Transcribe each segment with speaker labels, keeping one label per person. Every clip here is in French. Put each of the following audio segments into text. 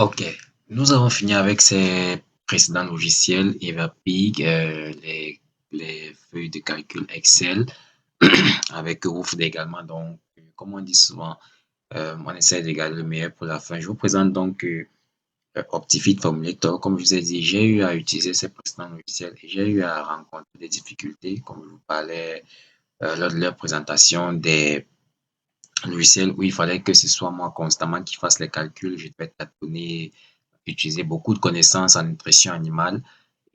Speaker 1: Ok, nous avons fini avec ces précédents logiciels, Evapig, les feuilles de calcul Excel, avec Woofd également. Donc, comme on dit souvent, on essaie de garder le meilleur pour la fin. Je vous présente donc Optifit Formulator. Comme je vous ai dit, j'ai eu à utiliser ces précédents logiciels et j'ai eu à rencontrer des difficultés, comme je vous parlais lors de leur présentation des logiciels où il fallait que ce soit moi constamment qui fasse les calculs. Je devais tâtonner, utiliser beaucoup de connaissances en nutrition animale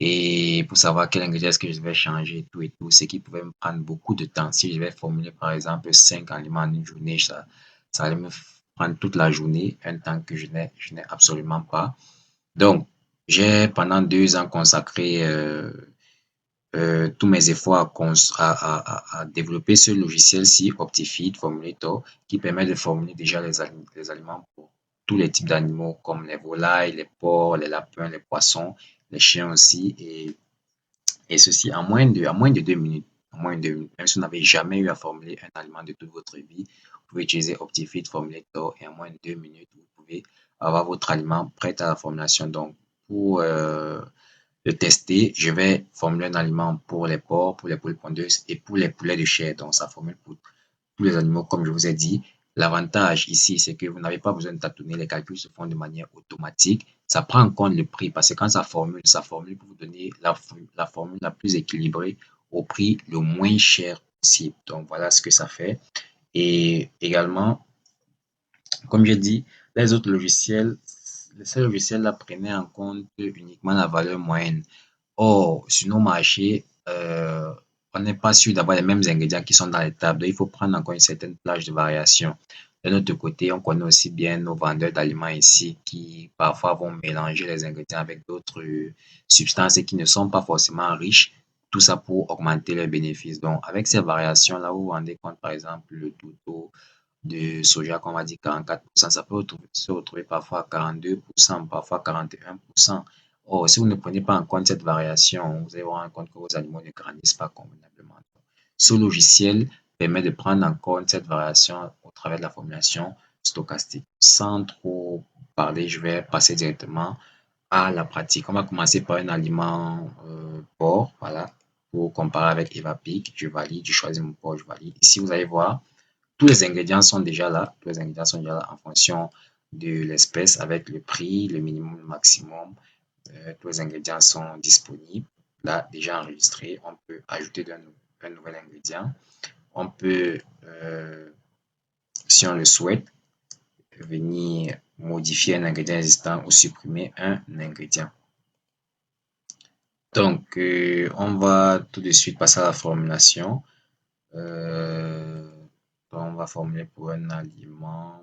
Speaker 1: et pour savoir quel ingrédient est-ce que je vais changer, tout et tout, ce qui pouvait me prendre beaucoup de temps. Si je vais formuler, par exemple, 5 aliments en une journée, ça allait me prendre toute la journée, un temps que je n'ai absolument pas. Donc, j'ai pendant 2 ans consacré tous mes efforts à développer ce logiciel-ci, Optifeed Formulator, qui permet de formuler déjà les aliments pour tous les types d'animaux, comme les volailles, les porcs, les lapins, les poissons, les chiens aussi, et ceci en moins de 2 minutes. En moins de 2 minutes. Même si vous n'avez jamais eu à formuler un aliment de toute votre vie, vous pouvez utiliser Optifeed Formulator et en moins de 2 minutes, vous pouvez avoir votre aliment prêt à la formulation. Donc, pour de tester, je vais formuler un aliment pour les porcs, pour les poules pondeuses et pour les poulets de chair. Donc, ça formule pour tous les animaux, comme je vous ai dit. L'avantage ici, c'est que vous n'avez pas besoin de tâtonner. Les calculs se font de manière automatique. Ça prend en compte le prix parce que quand ça formule pour vous donner la formule la plus équilibrée au prix le moins cher possible. Donc, voilà ce que ça fait. Et également, comme j'ai dit, les autres logiciels, ces logiciels-là prenaient en compte uniquement la valeur moyenne. Or, sur nos marchés, on n'est pas sûr d'avoir les mêmes ingrédients qui sont dans les tables. Donc, il faut prendre encore une certaine plage de variation. De notre côté, on connaît aussi bien nos vendeurs d'aliments ici qui parfois vont mélanger les ingrédients avec d'autres substances qui ne sont pas forcément riches. Tout ça pour augmenter les bénéfices. Donc, avec ces variations-là, vous vous rendez compte, par exemple, le taux de soja qu'on va dire 44%, ça peut se retrouver parfois à 42%, parfois 41%. Or, si vous ne prenez pas en compte cette variation, vous allez vous rendre compte que vos animaux ne grandissent pas convenablement. Ce logiciel permet de prendre en compte cette variation au travers de la formulation stochastique. Sans trop parler, je vais passer directement à la pratique. On va commencer par un aliment porc, voilà, pour comparer avec Evapig. Je valide, je choisis mon porc, je valide. Ici, vous allez voir, tous les ingrédients sont déjà là. Tous les ingrédients sont déjà là en fonction de l'espèce avec le prix, le minimum, le maximum. Tous les ingrédients sont disponibles. Là, déjà enregistré, on peut ajouter un nouvel ingrédient. On peut, si on le souhaite, venir modifier un ingrédient existant ou supprimer un ingrédient. Donc, on va tout de suite passer à la formulation. On va formuler pour un aliment,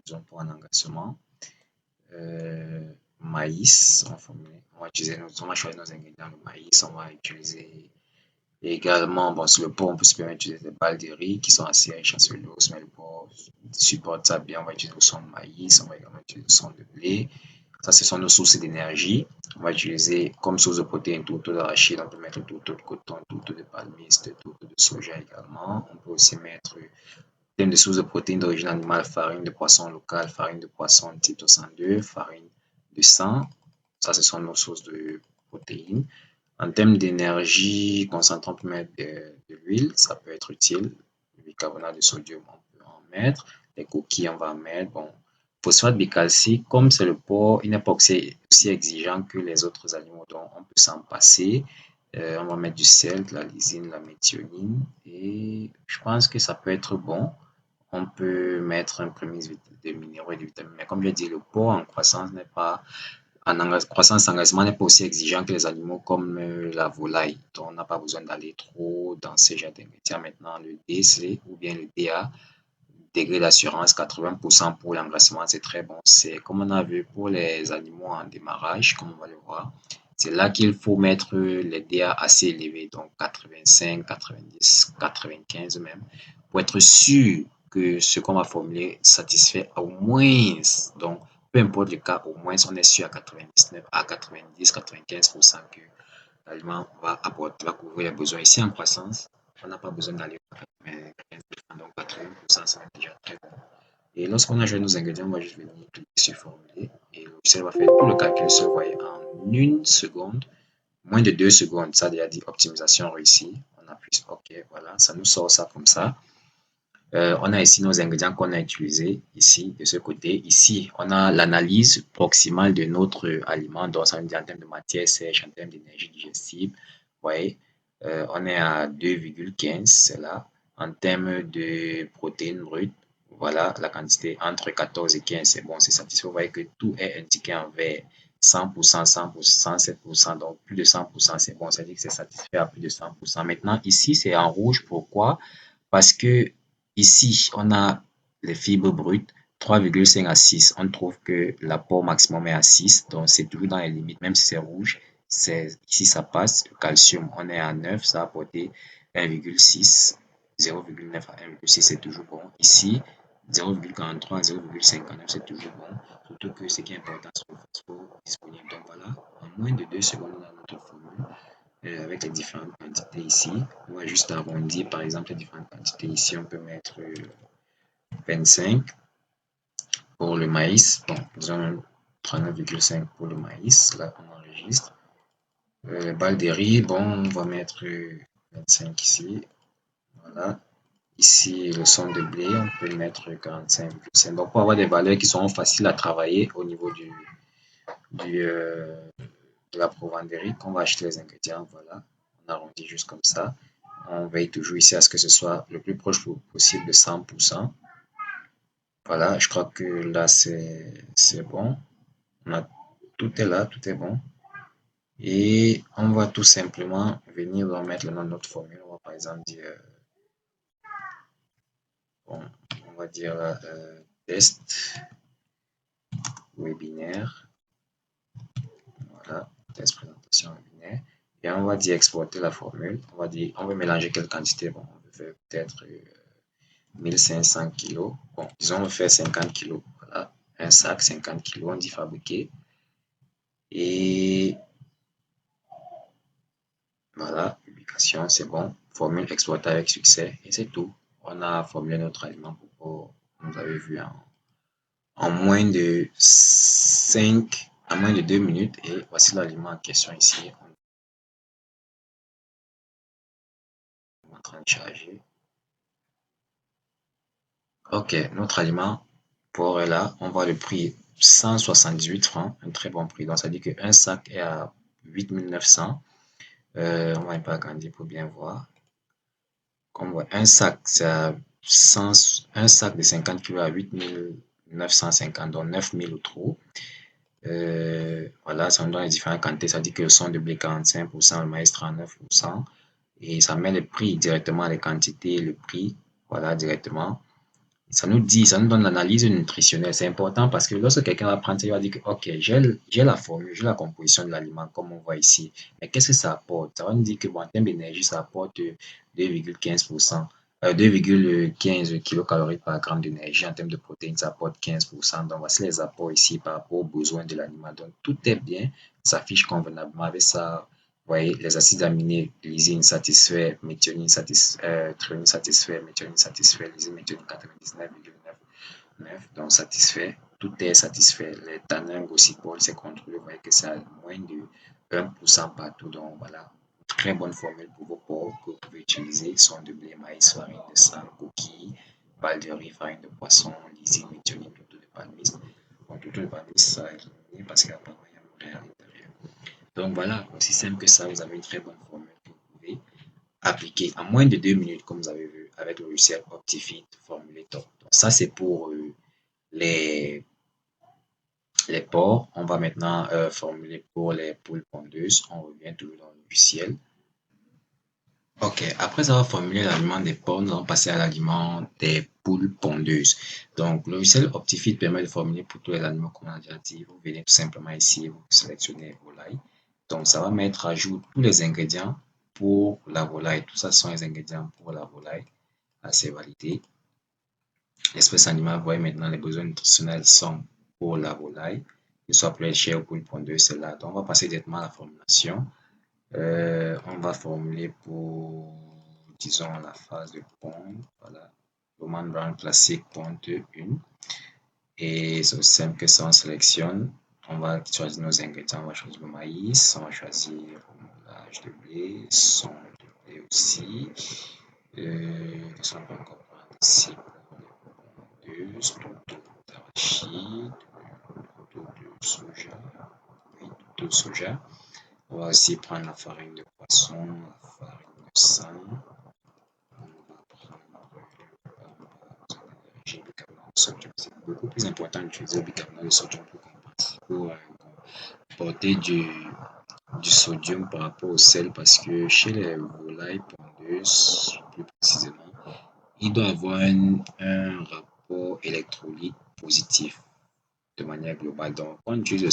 Speaker 1: disons pour un engagement. Maïs, on va choisir nos ingrédients. Le maïs, on va utiliser également, bon, sur le pot, on peut se permettre d'utiliser des balles de riz qui sont assez riches en cellulose, mais le pot supporte ça bien. On va utiliser le son de maïs, on va également utiliser le son de blé. Ça, ce sont nos sources d'énergie. On va utiliser comme source de protéines tourteau d'arachide, on peut mettre tourteau de coton, tourteau de palmiste, tourteau de soja également. On peut aussi mettre thème de sources de protéines d'origine animale, farine de poisson locale, farine de poisson type 62, farine de sang. Ça, ce sont nos sources de protéines. En termes d'énergie concentrée, on peut mettre de l'huile, ça peut être utile. Le bicarbonate de sodium, on peut en mettre. Les coquilles, on va en mettre. Bon, phosphate bicalcique, comme c'est le porc, il n'est pas aussi exigeant que les autres animaux, donc on peut s'en passer. On va mettre du sel, de la lysine, la méthionine, et je pense que ça peut être bon. On peut mettre un prémix de minéraux et de vitamines, mais comme je dit, le porc en croissance n'est pas croissance d'engagement n'est pas aussi exigeant que les animaux comme la volaille. Donc, on n'a pas besoin d'aller trop dans ces genres d'ingrédients. Maintenant, le DC ou bien le DA, degré d'assurance 80% pour l'engraissement, c'est très bon. C'est comme on a vu pour les animaux en démarrage, comme on va le voir. C'est là qu'il faut mettre les DA assez élevés, donc 85, 90, 95 même, pour être sûr que ce qu'on va formuler satisfait au moins, donc peu importe le cas, au moins on est sûr à 99, à 90, 95% que l'aliment va apporter, va couvrir les besoins. Ici en croissance, on n'a pas besoin d'aller à 95%, donc 80%, c'est déjà très bon. Et lorsqu'on a joué nos ingrédients, on va juste venir cliquer sur formuler et le logiciel va faire tout le calcul, se voyez, en 1 seconde, moins de 2 secondes. Ça déjà dit optimisation réussie. On appuie sur OK, voilà, ça nous sort ça comme ça. On a ici nos ingrédients qu'on a utilisés, ici, de ce côté. Ici, on a l'analyse proximale de notre aliment. Donc, ça veut dire en termes de matière sèche, en termes d'énergie digestive. Vous voyez, on est à 2,15, c'est là. En termes de protéines brutes, voilà, la quantité entre 14 et 15, c'est bon, c'est satisfait. Vous voyez que tout est indiqué en vert. 100%, 100%, 7%, donc plus de 100%, c'est bon, ça dit que c'est satisfait à plus de 100%. Maintenant, ici, c'est en rouge. Pourquoi? Parce que ici, on a les fibres brutes, 3,5 à 6. On trouve que l'apport maximum est à 6, donc c'est toujours dans les limites, même si c'est rouge. Ici, ça passe. Le calcium, on est à 9, ça a apporté 1,6. 0,9 à 1,6, c'est toujours bon. Ici, 0,43 à 0,59, c'est toujours bon. Surtout que ce qui est important, c'est le phosphore disponible. Donc voilà, en moins de 2 secondes, on a notre formule avec les différentes quantités ici. On va juste arrondir, par exemple, les différentes quantités. Ici, on peut mettre 25 pour le maïs. Bon, disons 39,5 pour le maïs. Là, on enregistre. Les balles de riz, bon, on va mettre 25 ici. Voilà. Ici, le son de blé, on peut mettre 45,5. Donc, pour avoir des valeurs qui seront faciles à travailler au niveau de la provenderie, qu'on va acheter les ingrédients. Voilà. On arrondit juste comme ça. On veille toujours ici à ce que ce soit le plus proche possible de 100%. Voilà, je crois que là, c'est bon. Tout est là, tout est bon. Et on va tout simplement venir mettre le nom de notre formule. On va par exemple dire, bon, on va dire test webinaire. Voilà, test présentation webinaire. Et on va dire exporter la formule. On va mélanger quelle quantité. Bon, on peut faire peut-être 1500 kg. Bon, disons, on va faire 50 kg. Voilà, un sac, 50 kg, on dit fabriquer. Et voilà, publication, c'est bon. Formule exploitée avec succès. Et c'est tout. On a formulé notre aliment pour, vous avez vu, en moins de 2 minutes. Et voici l'aliment en question ici. On est en train de charger. Ok, notre aliment pour est là. On voit le prix 178 francs, un très bon prix. Donc, ça dit qu'un sac est à 8900. On va un peu agrandir pour bien voir. Comme on voit, un sac, c'est à 100, un sac de 50 kg à 8950, donc 9000 ou trop. Voilà, ça nous donne les différentes quantités. Ça dit que le son de blé 45%, le maïs 39%. Et ça met le prix directement, les quantités, le prix, voilà, directement. Ça nous donne l'analyse nutritionnelle. C'est important parce que lorsque quelqu'un va prendre ça, il va dire que, OK, j'ai la formule, j'ai la composition de l'aliment, comme on voit ici. Mais qu'est-ce que ça apporte? Ça va nous dire que, bon, en termes d'énergie, ça apporte 2,15%, 2,15 kilocalories par gramme d'énergie. En termes de protéines, ça apporte 15%. Donc, voici les apports ici par rapport aux besoins de l'aliment. Donc, tout est bien, ça s'affiche convenablement. Avec ça, vous voyez, les acides aminés, lysine satisfait, méthionine satisfait, thréonine satisfait, méthionine satisfait, lysine, méthionine 99,9. Donc, satisfait. Tout est satisfait. Les tanins, gossipol, c'est contrôlé. Vous voyez que c'est à moins de 1% partout. Donc, voilà. Très bonne formule pour vos porcs que vous pouvez utiliser. Son de blé, maïs, farine de sable, coquille, balles de riz, farine de poisson, lysine, méthionine, tout de palmiste. Bon, tout de palmiste, ça a éliminé parce qu'il n'y a pas moyen de mourir à l'intérieur. Donc voilà, aussi simple que ça, vous avez une très bonne formule que vous pouvez appliquer en moins de 2 minutes, comme vous avez vu, avec le logiciel Optifit Formulator. Top. Donc ça, c'est pour les, les ports. On va maintenant formuler pour les poules pondeuses. On revient toujours dans le logiciel. Ok, après avoir formulé l'aliment des porcs, nous allons passer à l'aliment des poules pondeuses. Donc, le logiciel Optifit permet de formuler pour tous les animaux comme on a déjà dit. Vous venez tout simplement ici, vous sélectionnez volaille. Donc, ça va mettre à jour tous les ingrédients pour la volaille. Tout ça sont les ingrédients pour la volaille. Là, c'est validé. L'espèce animale, vous voyez maintenant, les besoins nutritionnels sont pour la volaille. Que ce soit pour les chairs ou pour une pondeuse, c'est là. Donc, on va passer directement à la formulation. On va formuler pour, disons, la phase de ponte. Voilà. Roman Brown classique ponte 1. Et c'est aussi simple que ça, on sélectionne. On va choisir nos ingrédients. On va choisir le maïs. On va choisir le moulage de blé, son de blé aussi. Qu'est-ce qu'on peut encore prendre ici pour les pondeuses, tout d'arachide, tout de soja. Oui, tout de soja. On va aussi prendre la farine de poisson, la farine de sang. On va prendre le bicarbonate de sodium. C'est beaucoup plus important d'utiliser le bicarbonate de sodium pour porter du sodium par rapport au sel parce que chez les volailles pondeuses, plus précisément, il doit avoir un rapport électrolyte positif de manière globale. Donc, quand on utilise le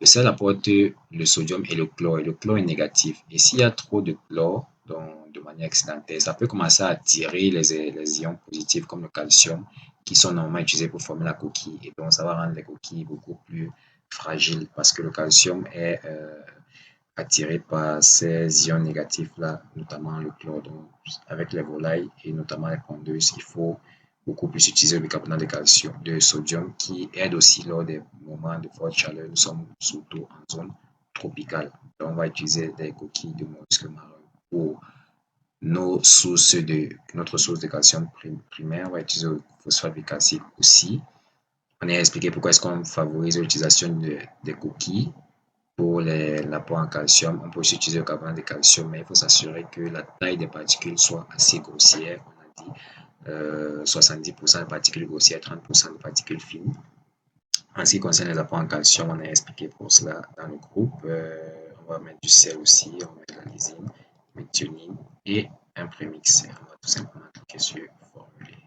Speaker 1: sel apporte le sodium et le chlore est négatif. Et s'il y a trop de chlore, donc de manière accidentelle, ça peut commencer à attirer les ions positifs comme le calcium qui sont normalement utilisés pour former la coquille. Et donc, ça va rendre les coquilles beaucoup plus fragiles parce que le calcium est attiré par ces ions négatifs-là, notamment le chlore. Donc, avec les volailles et notamment les pondeuses, il faut beaucoup plus utiliser le bicarbonate de calcium, de sodium qui aide aussi lors des moments de forte chaleur. Nous sommes surtout en zone tropicale. Donc, on va utiliser des coquilles de mollusques marins pour notre source de calcium primaire. On va utiliser le phosphate bicalcique aussi. On a expliqué pourquoi est-ce qu'on favorise l'utilisation des coquilles pour l'apport en calcium. On peut aussi utiliser le carbonate de calcium, mais il faut s'assurer que la taille des particules soit assez grossière. On a dit 70% de particules grossières, 30% de particules fines. En ce qui concerne les apports en calcium, on a expliqué pour cela dans le groupe. On va mettre du sel aussi, on va mettre de la lysine, méthionine et un prémix. On va tout simplement cliquer sur formuler.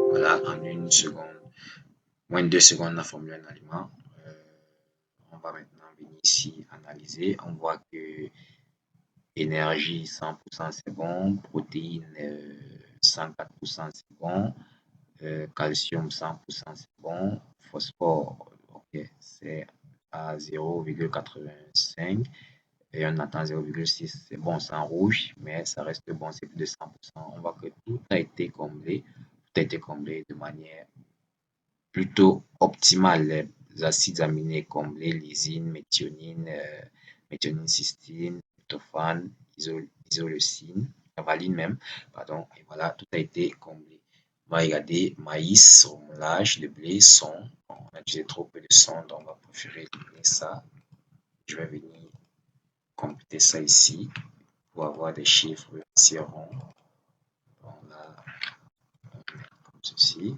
Speaker 1: Voilà, en une seconde, moins de 2 secondes, on a formulé un aliment. On va maintenant venir ici analyser. On voit que énergie 100% c'est bon, protéines 104% c'est bon, calcium 100% c'est bon, phosphore ok c'est à 0,85 et on attend 0,6 c'est bon, c'est en rouge mais ça reste bon, c'est plus de 100%. On voit que tout a été comblé de manière plutôt optimale. Les acides aminés comblés, lysine, méthionine, cystine, tryptophane, isoleucine, valine même, pardon, et voilà, tout a été comblé. On va regarder maïs, moulage de blé, son. Bon, on a utilisé trop peu de son, donc on va préférer éliminer ça. Je vais venir computer ça ici pour avoir des chiffres assez ronds. Bon, là, on met comme ceci.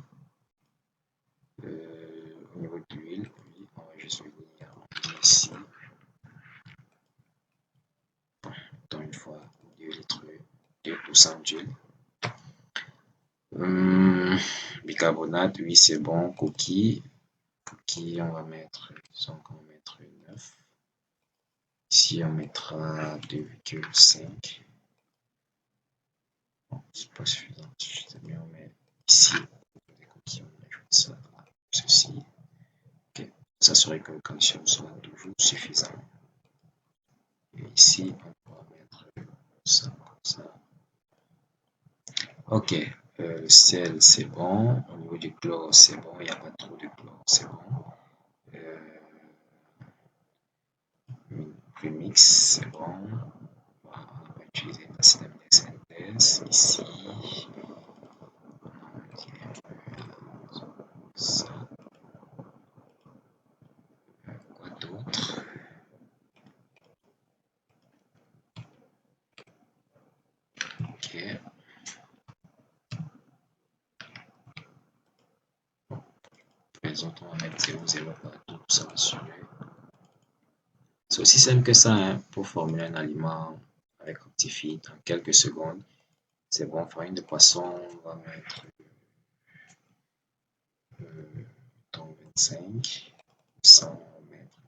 Speaker 1: Au niveau de l'huile, on va juste venir ici. Dans une fois 2 litres, 2% d'huile. Bicarbonate, oui, c'est bon. Coquille, on va mettre, disons qu'on va mettre 9. Ici, on mettra 2,5. Bon, c'est pas suffisant. C'est mieux, on met ici, des coquilles, on ajoute ça, ceci. Ok, s'assurer que le calcium soit toujours suffisant. Et ici, on va mettre ça comme ça. Ok, le sel c'est bon. Au niveau du chlore c'est bon. Il n'y a pas trop de chlore, c'est bon. Premix c'est bon. On va utiliser l'acide aminé synthèse ici. Ça. Quoi d'autre? Ok. Les autres, on va mettre 0,0 partout pour s'assurer. C'est aussi simple que ça, hein, pour formuler un aliment avec Optifeed en quelques secondes. C'est bon, farine de poisson, on va mettre 25, 100 mètres.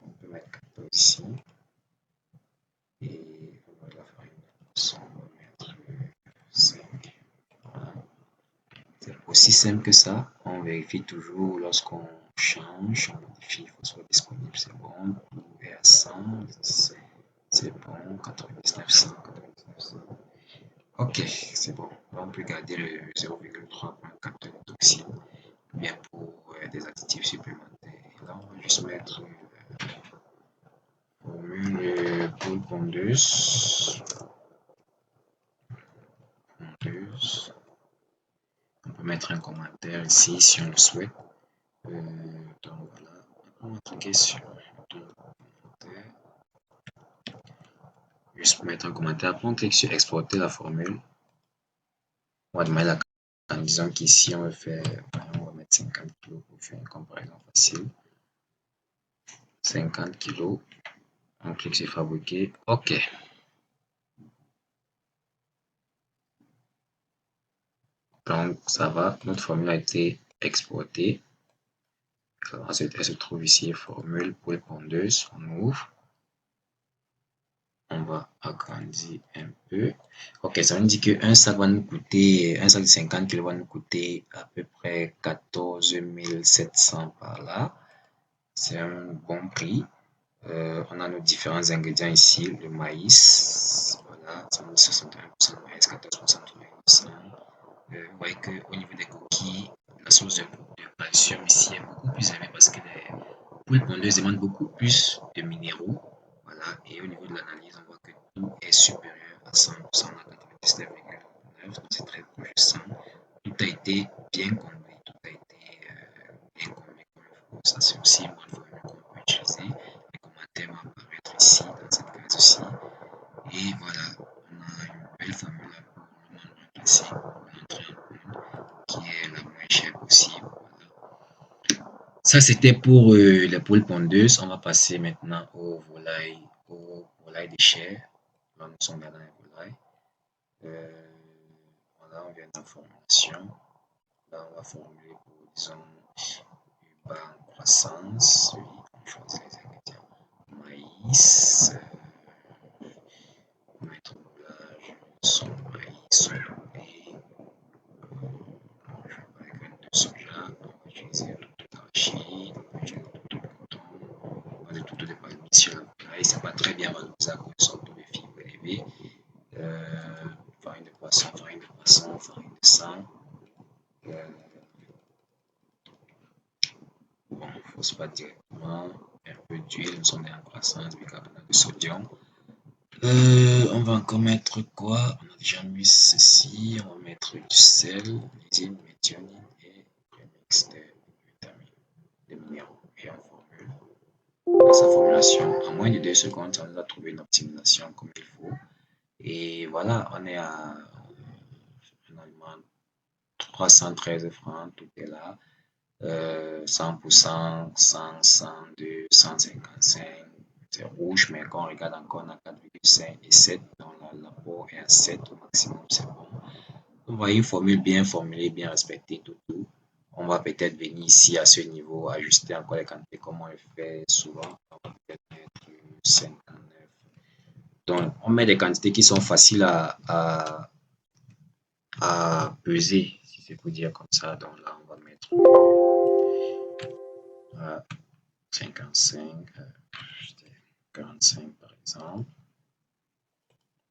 Speaker 1: On peut mettre 14 ici. Et on va la farine de poisson, on va mettre 5. Voilà. C'est aussi simple que ça. On vérifie toujours lorsqu'on change, on modifie, il faut soit disponible, c'est bon. Tout est à 100, c'est bon. 99, 100, 99, 100. Ok, c'est bon. On peut garder le 0,3 pour un capteur de toxine, bien pour des additifs supplémentaires. juste mettre formule poule pondeuse. On peut mettre un commentaire ici si on le souhaite. Donc voilà, on va cliquer sur commentaire. Juste mettre un commentaire. Après, on clique sur exporter la formule. On va demander la disons qu'ici, on va mettre 50 kg pour faire une comparaison facile. 50 kg. On clique sur fabriquer. OK. Donc, ça va. Notre formule a été exportée. Ensuite, elle se trouve ici, formule pour les pondeuses. On ouvre. On va agrandir un peu. Ok, ça veut dire qu'un sac va nous coûter, un sac de 50 kg va nous coûter à peu près 14 700 par là. C'est un bon prix. On a nos différents ingrédients ici, le maïs, voilà, 61% de maïs, 14% de maïs. Vous voyez qu'au niveau des coquilles, la source de calcium ici est beaucoup plus élevée parce que les poules pondeuses demandent beaucoup plus de minéraux. Voilà, et au niveau de l'analyse, on voit que tout est supérieur à 100%, on a 99,9, donc c'est très proche de 100. Tout a été bien comblé, tout a été bien comblé comme il faut. Ça, c'est aussi une bonne formule qu'on peut utiliser. Les commentaires vont apparaître ici, dans cette case aussi. Et voilà, on a une belle formule pour le monde classique, pour l'entrée en poule, qui est la moins chère possible. Voilà. Ça, c'était pour les poules pondeuses. On va passer maintenant aux volailles de chair. Là, nous sommes dans les volailles. Voilà, on vient dans formulation. Là, on va formuler pour, disons, une barre en croissance. Oui, on choisit les ingrédients. Maïs, mettre moulage, son maïs, son blé. Je vais pas les graines de soja. On va utiliser tout d'arachide, on va utiliser tout de coton. On va tout dépend sur la volaille. C'est pas très bien valorisé à cause de son taux de fibres élevé. Farine de poisson, farine de sang. Bon, il ne faut pas directement. Un peu d'huile, nous sommes en croissance, bicarbonate de sodium. On va encore mettre quoi? On a déjà mis ceci. On va mettre du sel, lysine, méthionine et le mix de vitamines, de minéraux. Et on formule. Dans sa formulation, en moins de 2 secondes, on a trouvé une optimisation comme il faut. Et voilà, on est à finalement 313 francs, tout est là. 100%, 100, 102, 155. C'est rouge, mais quand on regarde encore, on a 4,5 et 7. Donc l'apport est à 7 au maximum, c'est bon. Vous voyez une formule bien formulée, bien respectée, tout. On va peut-être venir ici à ce niveau, ajuster encore les quantités comme on le fait souvent. On va peut-être mettre 59. Donc, on met des quantités qui sont faciles à peser, si c'est pour dire comme ça. Donc là, on va mettre 55, 45 par exemple.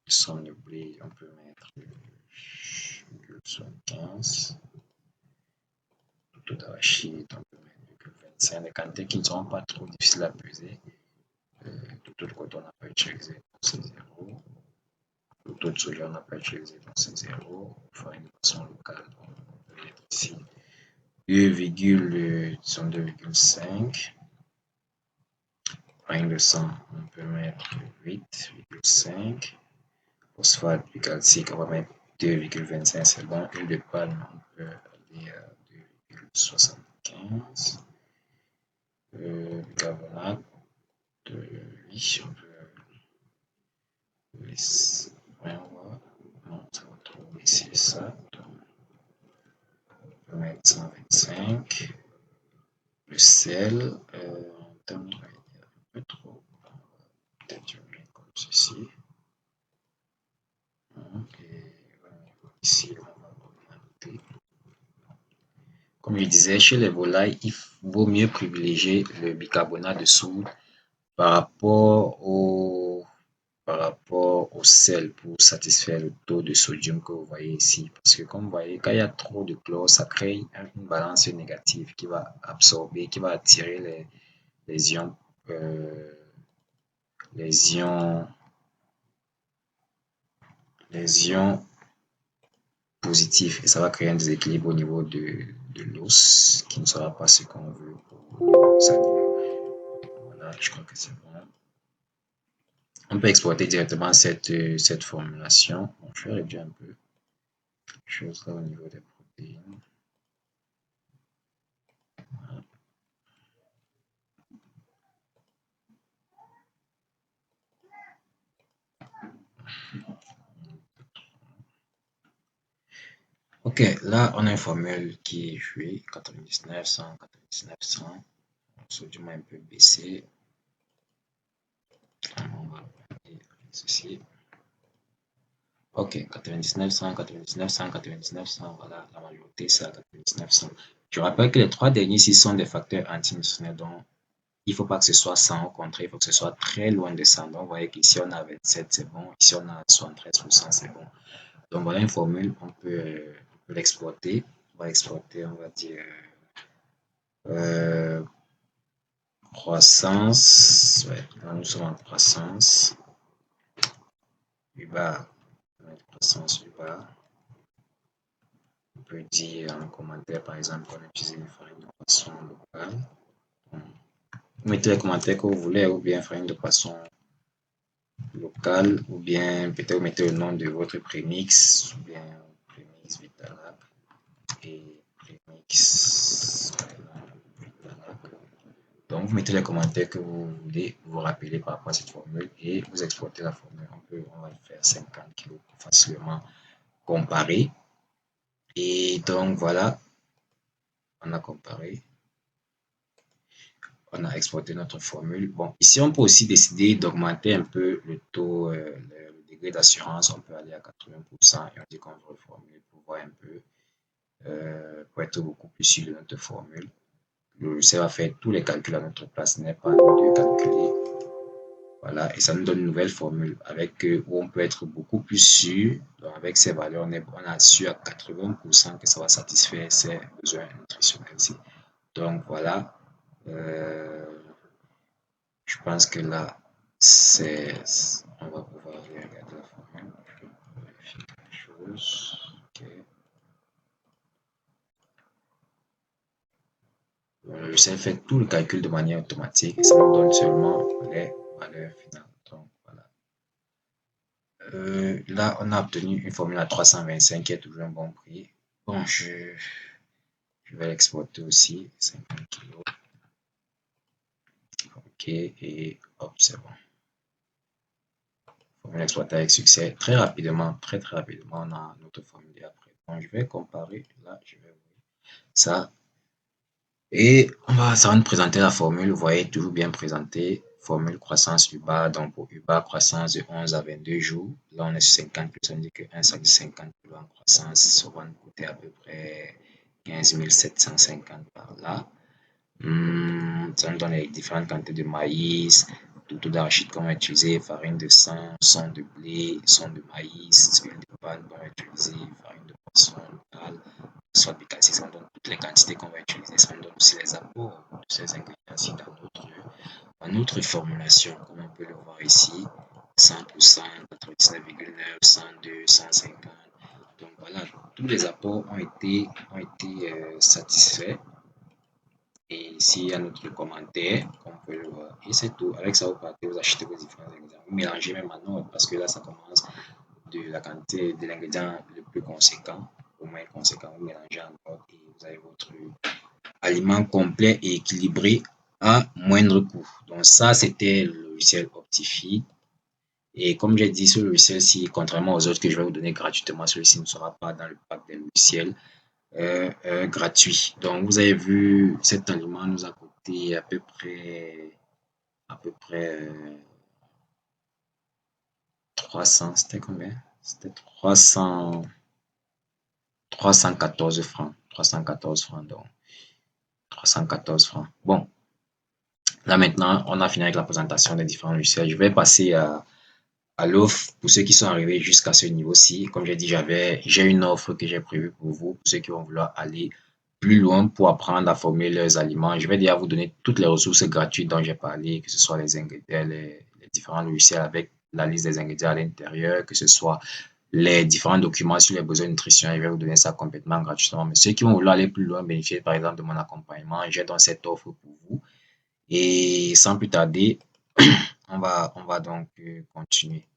Speaker 1: Sans oublier, on peut mettre 75. Tout d'arachide, on peut mettre 25. Des quantités qui ne sont pas trop difficiles à peser. Tout de coton, on n'a pas utilisé, donc c'est 0. Tout de soja, on n'a pas utilisé, donc c'est 0. Farine de poisson locale, on peut mettre ici 2,5. Farine de sang, on peut mettre 8,5. Phosphate bicalcique, on va mettre 2,25, c'est bon. Huile de palme, on peut aller à 2,75. Bicarbonate, oui, on peut. Non, ça va trop ici, ça. Donc, on peut mettre 125. Le sel, en termes de un peu trop. Peut-être je vais mettre comme ceci. Et ici, on va augmenter. Comme je disais, chez les volailles, il vaut mieux privilégier le bicarbonate de soude par rapport au sel pour satisfaire le taux de sodium que vous voyez ici. Parce que comme vous voyez, quand il y a trop de chlore, ça crée une balance négative qui va absorber, qui va attirer les ions, euh, les ions, les ions positifs et ça va créer un déséquilibre au niveau de l'os qui ne sera pas ce qu'on veut pour nos animaux. Voilà, je crois que c'est bon. On peut exploiter directement cette formulation. Bon, je vais réduire un peu les choses là au niveau des protéines. Ok, là on a une formule qui est jouée 99, 100, 99, 100. Sodium un peu baissé. On va faire ceci. Ok, 99, 100, 99, 100, 99, 100. Voilà, la majorité c'est à 99, 100. Je rappelle que les trois derniers ici sont des facteurs antinutritionnels, donc il ne faut pas que ce soit 100, au contraire, il faut que ce soit très loin de 100. Donc, vous voyez qu'ici on a 27, c'est bon. Ici on a 73%, c'est bon. Donc, voilà une formule, on peut l'exploiter. On va exploiter, on va dire croissance. Ouais, là, nous sommes en croissance. UBA, croissance UBA. On peut dire en commentaire, par exemple, qu'on utilise une farine de poisson locale. Vous mettez les commentaires que vous voulez, ou bien farine de poisson locale, ou bien peut-être vous mettez le nom de votre prémix, ou bien prémix Vitalac et prémix Vitalac. Donc, vous mettez les commentaires que vous voulez, vous rappelez par rapport à cette formule et vous exploitez la formule. On va faire 50 kg pour facilement comparer. Et donc, voilà, on a comparé. On a exporté notre formule. Bon, ici, on peut aussi décider d'augmenter un peu le taux, le degré d'assurance. On peut aller à 80% et on dit qu'on veut reformuler pour voir un peu, pour être beaucoup plus sûr de notre formule. Le logiciel va faire tous les calculs à notre place, n'est pas à nous de calculer. Voilà, et ça nous donne une nouvelle formule avec où on peut être beaucoup plus sûr. Donc, avec ces valeurs, on a sûr à 80% que ça va satisfaire ses besoins nutritionnels ici. Donc, voilà. Je pense que là, on va pouvoir aller regarder la formule. Je vais vérifier quelque chose. Ok. Le logiciel fait tout le calcul de manière automatique et ça nous donne seulement les valeurs finales. Donc, voilà. Là, on a obtenu une formule à 325 qui est toujours un bon prix. Bon, je vais l'exporter aussi. 50 kg. Ok, et hop, c'est bon. Formule exploitée avec succès. Très rapidement, très rapidement, on a notre formule après. Donc, je vais comparer. Là, je vais ça. Et ça va nous présenter la formule. Vous voyez, toujours bien présentée. Formule croissance UBA. Donc, pour UBA, croissance de 11 à 22 jours. Là, on est sur 50 kg. Ça veut dire qu'un sac de 50 kg en croissance, ça va nous coûter à peu près 15 750 par là. Ça nous donne les différentes quantités de maïs, de taux d'arachide qu'on va utiliser, farine de sang, son de blé, son de maïs, huile de palme qu'on va utiliser, farine de poisson locale, soit bicacé, ça nous donne toutes les quantités qu'on va utiliser, ça nous donne aussi les apports de ces ingrédients dans notre formulation, comme on peut le voir ici, 100%, 99,9, 102, 150. Donc voilà, tous les apports ont été satisfaits. Et ici, il y a notre commentaire, comme vous pouvez le voir. Et c'est tout. Avec ça, vous partez, vous achetez vos différents ingrédients. Vous mélangez même maintenant, parce que là, ça commence de la quantité de l'ingrédient le plus conséquent au moins conséquent. Vous mélangez en ordre et vous avez votre aliment complet et équilibré à moindre coût. Donc ça, c'était le logiciel Optifeed. Et comme j'ai dit, ce logiciel-ci, contrairement aux autres que je vais vous donner gratuitement, celui-ci ne sera pas dans le pack des logiciels gratuits. Donc, vous avez vu, cet aliment nous a coûté à peu près 300, c'était combien? C'était 314 francs. 314 francs, donc 314 francs. Bon, là maintenant, on a fini avec la présentation des différents logiciels. Je vais passer à l'offre pour ceux qui sont arrivés jusqu'à ce niveau-ci. Comme j'ai dit, j'ai une offre que j'ai prévue pour vous, pour ceux qui vont vouloir aller plus loin pour apprendre à formuler leurs aliments, je vais déjà vous donner toutes les ressources gratuites dont j'ai parlé, que ce soit les ingrédients, les différents logiciels avec la liste des ingrédients à l'intérieur, que ce soit les différents documents sur les besoins nutritionnels, je vais vous donner ça complètement gratuitement. Mais ceux qui vont vouloir aller plus loin, bénéficier par exemple de mon accompagnement, j'ai donc cette offre pour vous. Et sans plus tarder, on va donc continuer.